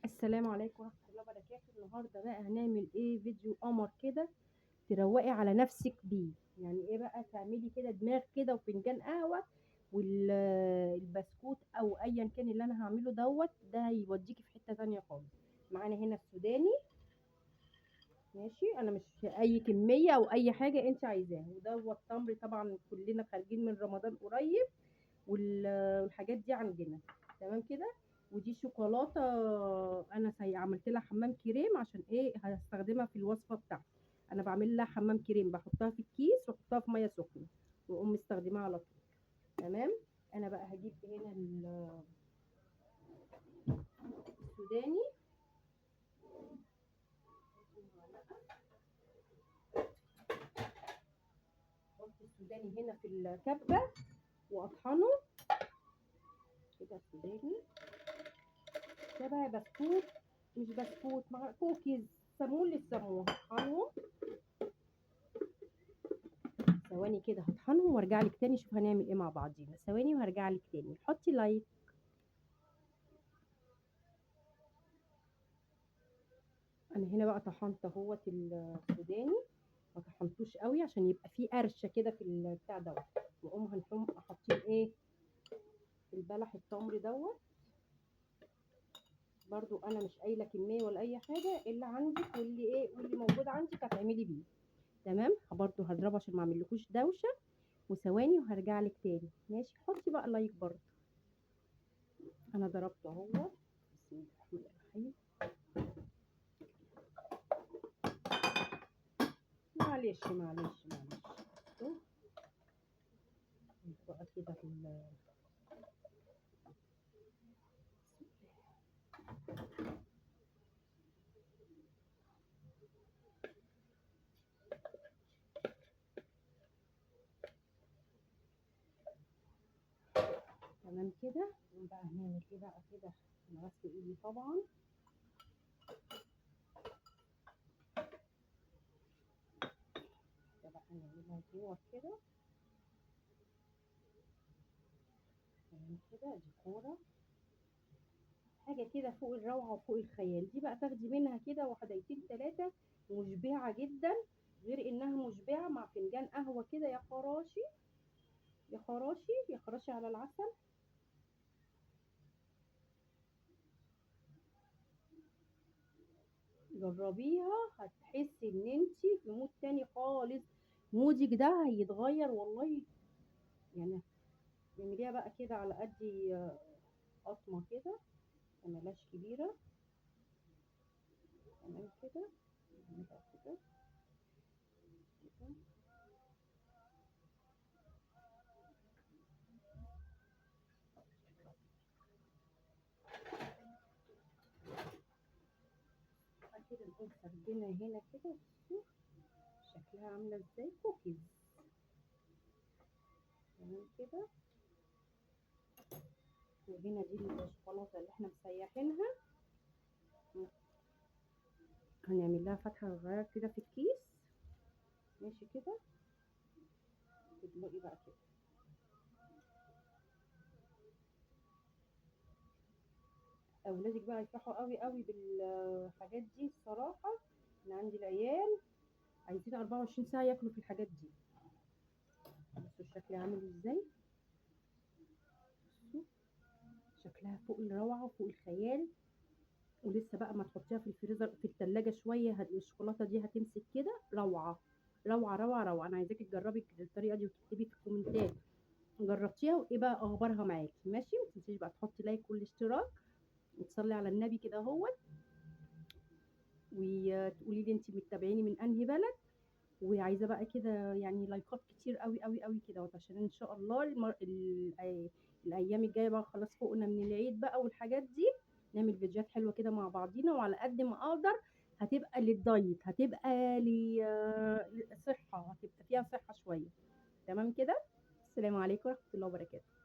السلام عليكم ورحمة الله وبركاته. النهارده بقى هنعمل ايه؟ فيديو قمر كده تروقي على نفسك بيه. يعني ايه بقى؟ تعملي كده دماغ كده وفنجان قهوة والبسكوت او ايا كان اللي انا هعمله ده هيوديكي في حتة تانية خالص. معانا هنا السوداني. ماشي، انا مش اي كمية او اي حاجة انت عايزاها. تمر، طبعا كلنا خارجين من رمضان قريب والحاجات دي عندنا. تمام كده. ودي شوكولاته، انا عملت لها حمام كريم عشان ايه هستخدمها في الوصفه بتاعتي. انا بعمل لها حمام كريم، بحطها في الكيس واحطها في ميه سخنه واقوم مستخدماها على طول. تمام. انا بقى هجيب هنا السوداني. احط السوداني هنا في الكبه واطحنه كده. السوداني ده بقى بسكوت، مش بسكوت، مع كوكيز، سموه اللي تسموه. اطحنهم ثواني كده، هطحنهم وارجع لك تاني. شوف هنعمل ايه مع بعضينا. ثواني وهرجع لك تاني. حطي لايك. انا هنا بقى طحنت اهوت السوداني. ما طحنتوش قوي عشان يبقى فيه قرشه كده في البتاع دوت. واقوم هنقوم حاطين ايه؟ البلح التمر دوت. برضو انا مش قايله كميه ولا اي حاجه، اللي عندك واللي موجود عندك هتعملي بيه. تمام. برضو هضربه عشان ما اعملكوش دوشه. وثواني وهرجع لك تاني. ماشي، حطي بقى لايك برضو. انا ضربته اهو. بسم الله الرحمن الرحيم. معلش. بقى كده تمام كده. بقى هنعمل ايه بقى كده؟ انا غسل ايدي طبعا. ده بقى هنعملها جوه كده. تمام كده. دي كوره، حاجه كده فوق الروعه وفوق الخيال. دي بقى تاخدي منها كده وحديتين ثلاثه، مشبعه جدا. غير انها مشبعه مع فنجان قهوه كده. يا خراشي يا خراشي يا خراشي على العسل. جربيها، هتحسي ان انت في مود تاني خالص. مودك ده هيتغير والله. يعني اعمليها بقى كده على قد قطمه كده، مبلاش كبيره. تمام كده. نعملها كده كده. بعد كده نقوم فردينها هنا كده. بصوا شكلها عامله ازاي، كوكيز. تمام كده. وهنا دي الشوكولاته اللي احنا مسيحينها. هنعمل لها فتحه صغيره كده في الكيس. ماشي كده. تدلقي بقى كده. اولادك بقى يفرحوا قوي قوي بالحاجات دي الصراحه. انا عندي العيال عايزين 24 ساعه ياكلوا في الحاجات دي. بصوا الشكل عامل ازاي. بصوا شكلها فوق الروعه وفوق الخيال. ولسه بقى ما تحطيها في الفريزر في التلاجة شويه، الشوكولاته دي هتمسك كده. روعه روعه روعه روعه. انا عايزاكي تجربي الطريقه دي وتكتبي في الكومنتات جربتيها وايه بقى اخبارها معاكي. ماشي، ما تنسيش بقى تحطي لايك والاشتراك وتصلي على النبي كده اهوت. وتقولي لي انت بتتابعيني من انهي بلد. وعايزه بقى كده يعني لايكات كتير قوي قوي قوي كده، عشان ان شاء الله الايام الجايه بقى خلاص فوقنا من العيد بقى والحاجات دي. نعمل فيديوهات حلوه كده مع بعضينا، وعلى قد ما اقدر هتبقى للدايت، هتبقى للصحه، هتبقى فيها صحه شويه. تمام كده. السلام عليكم ورحمه الله وبركاته.